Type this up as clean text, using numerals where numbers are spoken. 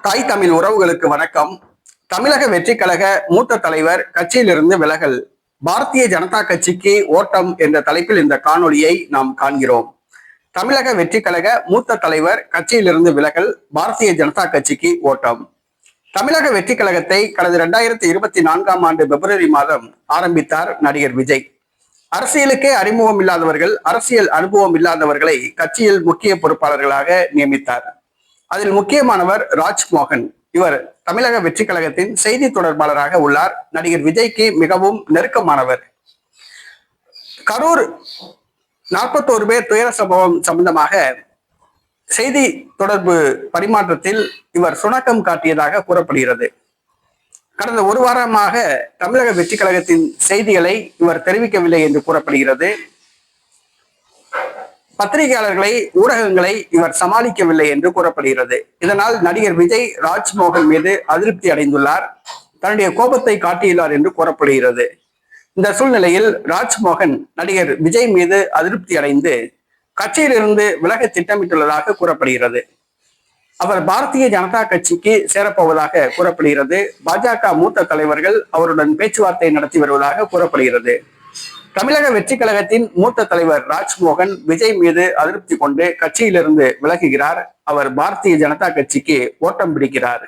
தாய் தமிழ் உறவுகளுக்கு வணக்கம். தமிழக வெற்றி கழக மூத்த தலைவர் கட்சியிலிருந்து விலகல், பாரதிய ஜனதா கட்சிக்கு ஓட்டம் என்ற தலைப்பில் இந்த காணொளியை நாம் காண்கிறோம். தமிழக வெற்றி கழக மூத்த தலைவர் கட்சியிலிருந்து விலகல், பாரதிய ஜனதா கட்சிக்கு ஓட்டம். தமிழக வெற்றி கழகத்தை கடந்த 2024ஆம் ஆண்டு பிப்ரவரி மாதம் ஆரம்பித்தார் நடிகர் விஜய். அரசியலுக்கே அறிமுகம் இல்லாதவர்கள், அரசியல் அனுபவம் இல்லாதவர்களை கட்சியில் முக்கிய பொறுப்பாளர்களாக நியமித்தார். அதில் முக்கியமானவர் ராஜ்மோகன். இவர் தமிழக வெற்றி கழகத்தின் செய்தி தொடர்பாளராக உள்ளார். நடிகர் விஜய்க்கு மிகவும் நெருக்கமானவர். கரூர் 41 பேர் துயர சம்பவம் சம்பந்தமாக செய்தி தொடர்பு பரிமாற்றத்தில் இவர் சுணக்கம் காட்டியதாக கூறப்படுகிறது. கடந்த ஒரு வாரமாக தமிழக வெற்றி கழகத்தின் செய்திகளை இவர் தெரிவிக்கவில்லை என்று கூறப்படுகிறது. பத்திரிகையாளர்களை, ஊடகங்களை இவர் சமாளிக்கவில்லை என்று கூறப்படுகிறது. இதனால் நடிகர் விஜய் ராஜ்மோகன் மீது அதிருப்தி அடைந்துள்ளார், தன்னுடைய கோபத்தை காட்டியுள்ளார் என்று கூறப்படுகிறது. இந்த சூழ்நிலையில் ராஜ்மோகன் நடிகர் விஜய் மீது அதிருப்தி அடைந்து கட்சியிலிருந்து விலக திட்டமிட்டுள்ளதாக கூறப்படுகிறது. அவர் பாரதிய ஜனதா கட்சிக்கு சேரப்போவதாக கூறப்படுகிறது. பாஜக மூத்த தலைவர்கள் அவருடன் பேச்சுவார்த்தை நடத்தி வருவதாக கூறப்படுகிறது. தமிழக வெற்றி கழகத்தின் மூத்த தலைவர் ராஜ்மோகன் விஜய் மீது அதிருப்தி கொண்டு கட்சியிலிருந்து விலகுகிறார். அவர் பாரதிய ஜனதா கட்சிக்கு ஓட்டம் பிடிக்கிறார்.